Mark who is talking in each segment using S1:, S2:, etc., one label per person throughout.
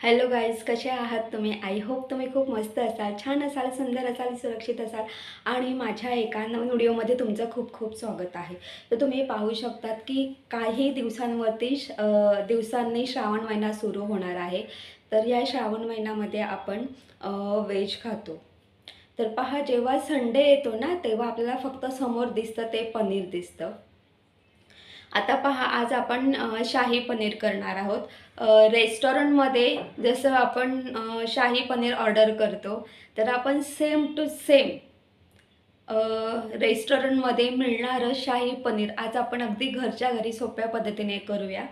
S1: Hello guys, कसे आहात तुम्ही? आय होप तुम्ही खूप मस्त असाल, छान असाल, सुंदर असाल, सुरक्षित असाल आणि माझ्या एका नवीन व्हिडिओमध्ये तुमचं खूप खूप स्वागत आहे. तर तुम्ही पाहू शकतात की काही दिवसांनी श्रावण महिना सुरू होणार आहे. तर या श्रावण महिन्यामध्ये आपण व्हेज खातो. तर पहा, जेव्हा संडे येतो ना, तेव्हा आपल्याला फक्त समोर दिसतं ते पनीर दिसतं. आता पहा, आज आपण शाही पनीर करणार आहोत. रेस्टॉरंटमध्ये जसं आपण शाही पनीर ऑर्डर करतो, तर आपण सेम टू सेम रेस्टॉरंटमध्ये मिळणारं शाही पनीर आज आपण अगदी घरच्या घरी सोप्या पद्धतीने करूया.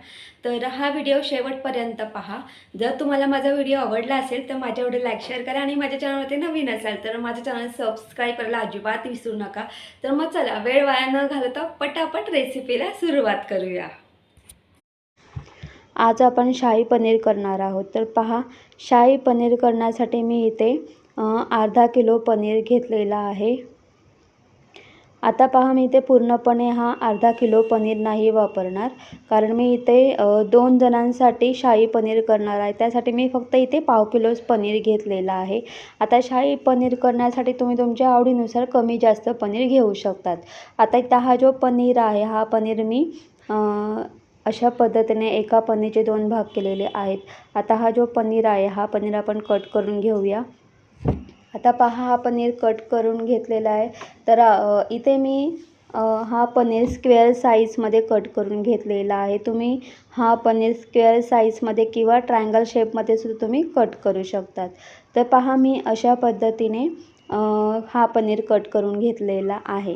S1: तर हा व्हिडिओ शेवटपर्यंत पहा. जर तुम्हाला माझा व्हिडिओ आवडला असेल तर माझ्या व्हिडिओ लाईक शेअर करा आणि माझ्या चॅनलवरती नवीन असाल तर माझं चॅनल सबस्क्राईब करायला अजिबात विसरू नका. तर मग चला, वेळ वाया न घालवता पटापट रेसिपीला सुरुवात करूया. आज आपण शाही पनीर करणार आहोत. तर पहा, शाही पनीर करण्यासाठी मी इथे अर्धा किलो पनीर घेतलेला आहे. आता पहा, मी इथे पूर्णपणे हा अर्धा किलो पनीर नाही वापरणार, कारण मी इथे 2 जणांसाठी शाही पनीर करणार आहे. त्यासाठी मी फक्त इथे पाव किलोच पनीर घेतलेला आहे. आता शाही पनीर करण्यासाठी तुम्ही तुमच्या आवडीनुसार कमी जास्त पनीर घेऊ शकतात. आता इथं हा जो पनीर आहे, हा पनीर मी अशा पद्धतीने एका पनीरचे 2 भाग केलेले आहेत. आता हा जो पनीर आहे, हा पनीर आपण कट करून घेऊया. आता पहा, हा पनीर कट करून घेतलेला आहे. तर इथे मी हा पनीर स्क्वेअर साईजमध्ये कट करून घेतलेला आहे. तुम्ही हा पनीर स्क्वेअर साईजमध्ये किंवा ट्रायंगल शेपमध्ये सुद्धा तुम्ही कट करू शकतात. तर पहा, मी अशा पद्धतीने हा पनीर कट करून घेतलेला आहे.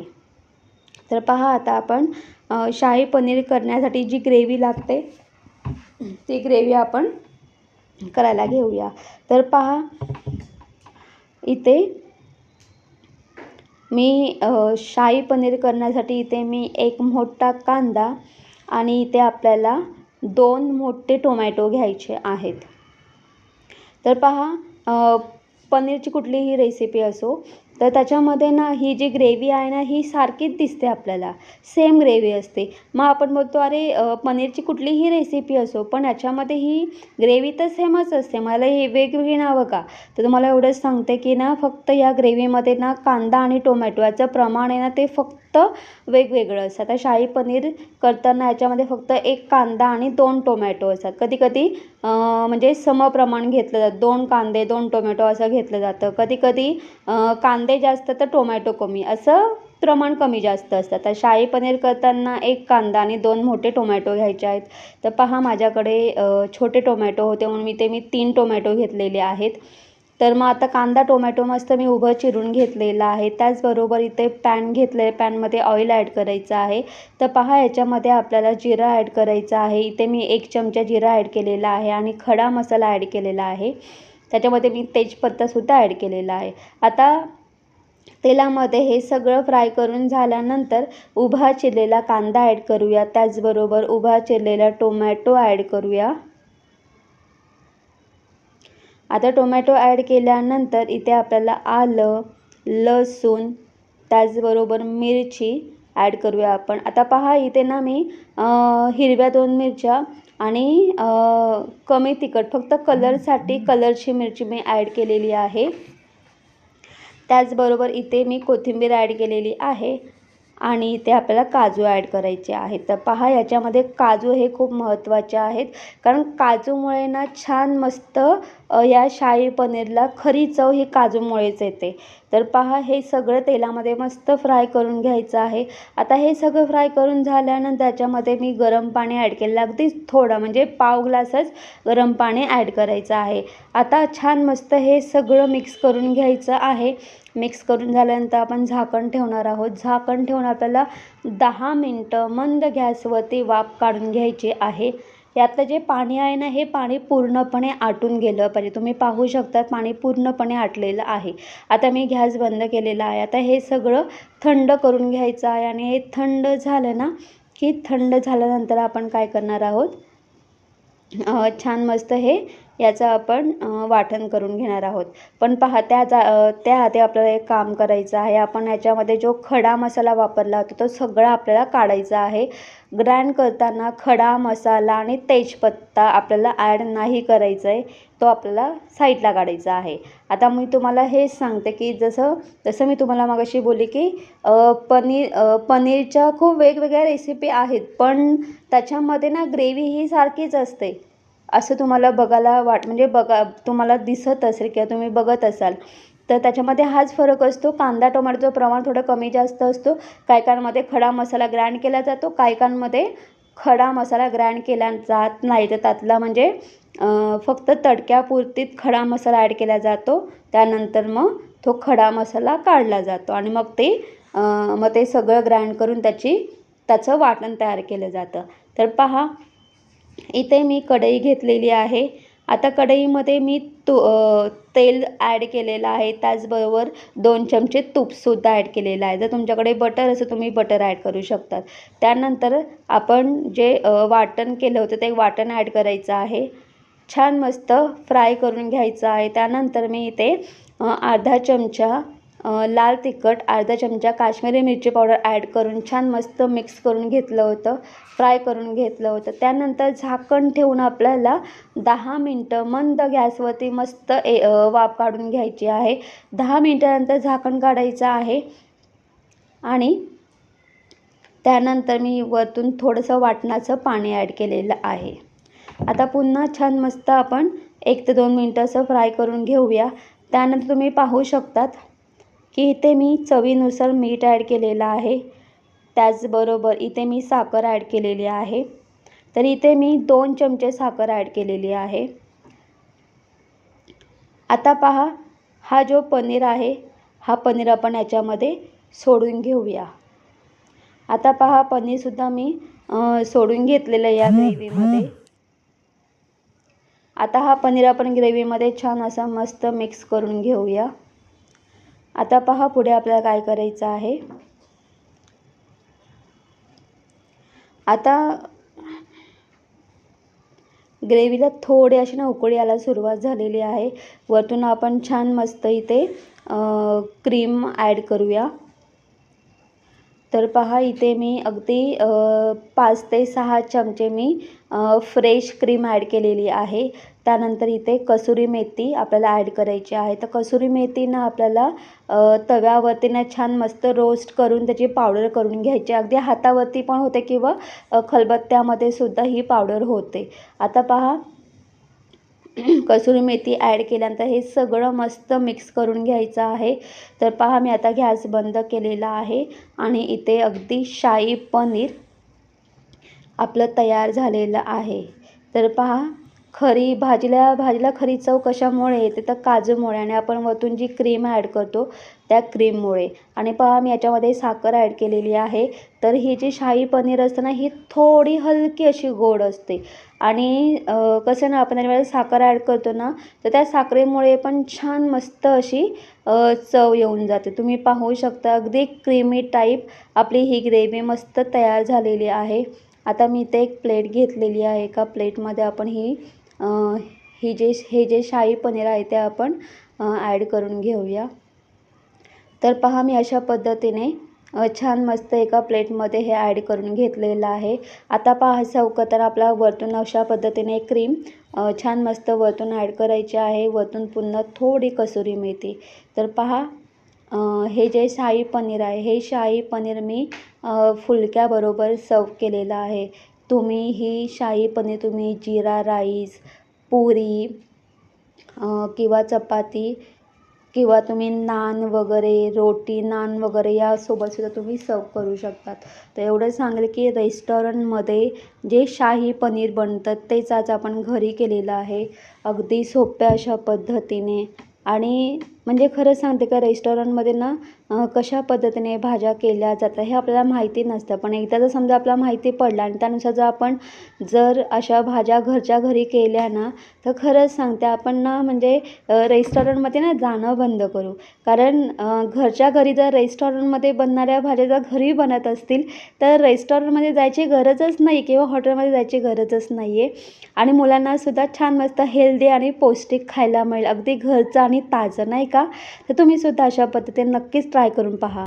S1: तर पहा, आता आपण शाही पनीर करण्यासाठी जी ग्रेव्ही लागते ती ग्रेव्ही आपण करायला घेऊया. तर पहा, इथे मी शाही पनीर करण्यासाठी इथे मी एक मोठा कांदा आणि इथे आपल्याला 2 मोठे टोमॅटो घ्यायचे आहेत. तर पहा, पनीरची कुठलीही रेसिपी असो तर त्याच्यामध्ये ना ही जी ग्रेव्ही आहे ना, ही सारखीच दिसते आपल्याला, सेम ग्रेव्ही असते. मग आपण बोलतो अरे पनीरची कुठलीही रेसिपी असो पण याच्यामध्ये ही ग्रेव्ही तर सेमच असते, मला ही वेगवेगळी नावं का? तर तुम्हाला एवढंच सांगते की ना, फक्त या ग्रेव्हीमध्ये ना कांदा आणि टोमॅटो याचं प्रमाण आहे ना, ते फक्त वेगवेगळं असतं. आता शाही पनीर करताना याच्यामध्ये फक्त 1 कांदा आणि 2 टोमॅटो असतात. कधीकधी म्हणजे समप्रमाण घेतलं जातं, 2 कांदे 2 टोमॅटो असं घेतलं जातं. कधीकधी कांदे जास्त तर टोमॅटो कमी, असं प्रमाण कमी जास्त असतं. तर शाही पनीर करताना 1 कांदा आणि 2 मोठे टोमॅटो घ्यायचे आहेत. तर पहा, माझ्याकडे छोटे टोमॅटो होते म्हणून मी 3 टोमॅटो घेतलेले आहेत. तर मग आता कांदा टोमॅटो मस्त मी उभं चिरून घेतलेला आहे. त्याचबरोबर इथे पॅन घेतलं आहे, पॅनमध्ये ऑइल ॲड करायचं आहे. तर पहा, याच्यामध्ये आपल्याला जिरा ॲड करायचा आहे. इथे मी 1 चमचा जिरा ॲड केलेला आहे आणि खडा मसाला ॲड केलेला आहे. त्याच्यामध्ये मी तेजपत्तासुद्धा ॲड केलेला आहे. आता तेलामध्ये हे सगळं फ्राय करून झाल्यानंतर उभा चिरलेला कांदा ॲड करूया. त्याचबरोबर उभा चिरलेला टोमॅटो ॲड करूया. आता टोमॅटो ॲड केल्यानंतर इथे आपल्याला आलं, लसूण, त्याचबरोबर मिरची ॲड करूया आपण. आता पहा, इथे ना मी हिरव्या 2 मिरच्या आणि कमी तिखट फक्त कलरसाठी कलरची मिरची मी ॲड केलेली आहे. त्याचबरोबर इथे मी कोथिंबीर ॲड केलेली आहे आणि इथे आपल्याला काजू ॲड करायचे आहेत. तर पहा, याच्यामध्ये काजू हे खूप महत्त्वाचे आहेत, कारण काजूमुळे ना छान मस्त या शाही पनीरला खरी चव ही काजूमुळेच येते. तर पहा, हे सगळं तेलामध्ये मस्त फ्राय करून घ्यायचं आहे. आता हे सगळं फ्राय करून झाल्यानंतर त्याच्यामध्ये मी गरम पाणी ॲड केलेलं, अगदी थोडं म्हणजे पाव ग्लासच गरम पाणी ॲड करायचं आहे. आता छान मस्त हे सगळं मिक्स करून घ्यायचं आहे. मिक्स करून झाल्यानंतर आपण झाकण ठेवणार आहोत. झाकण ठेवून आपल्याला 10 मिनटं मंद गॅसवरती वाफ काढून घ्यायची आहे. यातलं जे पाणी आहे ना, हे पाणी पूर्णपणे आटून गेलं पाहिजे. तुम्ही पाहू शकता, पाणी पूर्णपणे आटलेलं आहे. आता मी गॅस बंद केलेला आहे. आता हे सगळं थंड करून घ्यायचं आहे आणि हे थंड झालं ना, की थंड झाल्यानंतर आपण काय करणार आहोत, छान मस्त हे याचं आपण वाटण करून घेणार आहोत. पण पहा त्याआधी आपल्याला एक काम करायचं आहे. आपण याच्यामध्ये जो खडा मसाला वापरला होता तो सगळा आपल्याला काढायचा आहे. ग्राइंड करताना खडा मसाला आणि तेजपत्ता आपल्याला ॲड नाही करायचं आहे, तो आपल्याला साईडला काढायचा आहे. आता मी तुम्हाला हेच सांगते की जसं मी तुम्हाला मगाशी बोलली की पनीरच्या खूप वेगवेगळ्या रेसिपी आहेत, पण त्याच्यामध्ये ना ग्रेव्ही ही सारखीच असते असं तुम्हाला म्हणजे तुम्हाला दिसत असेल किंवा तुम्ही बघत असाल. तर त्याच्यामध्ये हाच फरक असतो. कांदा टोमॅटोचं प्रमाण थोडं कमी जास्त असतो. काहीकांमध्ये खडा मसाला ग्राइंड केला जातो, काहीकांमध्ये खडा मसाला ग्राइंड केला जात नाही. तर त्यातला म्हणजे फक्त तडक्यापुरतीच खडा मसाला ॲड केला जातो. त्यानंतर मग तो खडा मसाला काढला जातो आणि मग ते सगळं ग्राइंड करून त्याचं वाटण तयार केलं जातं. तर पहा, इथे मी कढई घेतलेली आहे. आता कढईमध्ये मी तेल ॲड केलेलं आहे. त्याचबरोबर 2 चमचे तूपसुद्धा ॲड केलेलं आहे. जर तुमच्याकडे बटर असेल तुम्ही बटर ॲड करू शकतात. त्यानंतर आपण जे वाटण केलं होतं ते वाटण ॲड करायचं आहे. छान मस्त फ्राय करून घ्यायचं आहे. त्यानंतर मी इथे अर्धा चमचा लाल तिखट, अर्धा चमचा काश्मीरी मिरची पावडर ॲड करून छान मस्त मिक्स करून घेतलं होतं, फ्राय करून घेतलं होतं. त्यानंतर झाकण ठेवून आपल्याला 10 मिनटं मंद गॅसवरती मस्त वाफ काढून घ्यायची आहे. 10 मिनटानंतर झाकण काढायचं आहे आणि त्यानंतर मी वरतून थोडंसं वाटणाचं पाणी ॲड केलेलं आहे. आता पुन्हा छान मस्त आपण 1 ते 2 मिनटं असं फ्राय करून घेऊया. त्यानंतर तुम्ही पाहू शकतात की इथे मी चवीनुसार मीठ ॲड केलेलं आहे. त्याचबरोबर इथे मी साखर ॲड केलेली आहे. तर इथे मी 2 चमचे साखर ॲड केलेली आहे. आता पहा, हा जो पनीर आहे, हा पनीर आपण याच्यामध्ये सोडून घेऊया. आता पहा, पनीरसुद्धा मी सोडून घेतलेलं आहे या ग्रेव्हीमध्ये. आता हा पनीर आपण ग्रेव्हीमध्ये छान असा मस्त मिक्स करून घेऊया. आता पहा, पुढे आपल्याला काय करायचं आहे. आता ग्रेव्हीला थोडी अशी ना उकळी यायला सुरुवात झालेली आहे. वरतून आपण छान मस्त इथे क्रीम ॲड करूया. तर पहा, इथे मी अगदी 5 ते 6 चमचे मी फ्रेश क्रीम ॲड केलेली आहे. त्यानंतर इथे कसुरी मेथी आपल्याला ॲड करायची आहे. तर कसुरी मेथी ना आपल्याला तव्यावरती ना छान मस्त रोस्ट करून त्याची पावडर करून घ्यायची. अगदी हातावरती पण होते किंवा खलबत्त्यामध्ये सुद्धा ही पावडर होते. आता पहा, कसुरी मेथी ॲड केल्यानंतर हे सगळं मस्त मिक्स करून घ्यायचं आहे. तर पहा, मी आता गॅस बंद केलेला आहे आणि इथे अगदी शाही पनीर आपलं तयार झालेलं आहे. तर पहा, भाजीला खरी चव कशामुळे येते तर काजूमुळे आणि आपण वरतून जी क्रीम ॲड करतो त्या क्रीममुळे. आणि पहा, मी याच्यामध्ये साखर ॲड केलेली आहे. तर ही जी शाही पनीर असते ना ही थोडी हलकी अशी गोड असते आणि कसं ना आपण त्याच्यामध्ये साखर ॲड करतो ना तर त्या साखरेमुळे पण छान मस्त अशी चव येऊन जाते. तुम्ही पाहू शकता अगदी क्रीमी टाईप आपली ही ग्रेव्ही मस्त तयार झालेली आहे. आता मी इथे एक प्लेट घेतलेली आहे. एका प्लेटमध्ये आपण हे जे शाही पनीर आहे ते आपण ॲड करून घेऊया. तर पहा, मी अशा पद्धतीने छान मस्त एका प्लेटमध्ये हे ॲड करून घेतलेलं आहे. आता पहा, सर्व करताना आपला वरतून अशा पद्धतीने क्रीम छान मस्त वरतून ॲड करायची आहे. वरतून पुन्हा थोडी कसुरी मेथी. तर पहा, हे जे शाही पनीर आहे हे शाही पनीर मी फुलक्याबरोबर सर्व केलेलं आहे. तुम्ही ही शाही पनीर तुम्ही जीरा राईस, पुरी किंवा चपाती किंवा तुम्ही नान वगैरे रोटी नान वगैरे यासोबतसुद्धा तुम्ही सर्व करू शकतात. तर एवढं सांगेल की रेस्टॉरंटमध्ये जे शाही पनीर बनतं तेच आज आपण घरी केलेलं आहे अगदी सोप्या अशा पद्धतीने. आणि म्हणजे खरं सांगते का रेस्टॉरंटमध्ये ना कशा पद्धतीने भाज्या केल्या जातात हे आपल्याला माहिती नसतं. पण एकदा जर समजा आपल्याला माहिती पडलं आणि त्यानुसार जर अशा भाज्या घरच्या घरी केल्या ना, तर खरंच सांगते आपण ना म्हणजे रेस्टॉरंटमध्ये ना जाणं बंद करू. कारण घरच्या घरी जर रेस्टॉरंटमध्ये बनणाऱ्या भाज्या जर घरी बनत असतील, तर रेस्टॉरंटमध्ये जायची गरजच नाही किंवा हॉटेलमध्ये जायची गरजच नाही आहे. आणि मुलांनासुद्धा छान मस्त हेल्दी आणि पौष्टिक खायला मिळेल. अगदी घरचं आणि ताजं नाही का? तर तुम्हीसुद्धा अशा पद्धतीने नक्कीच ट्राय करून पहा.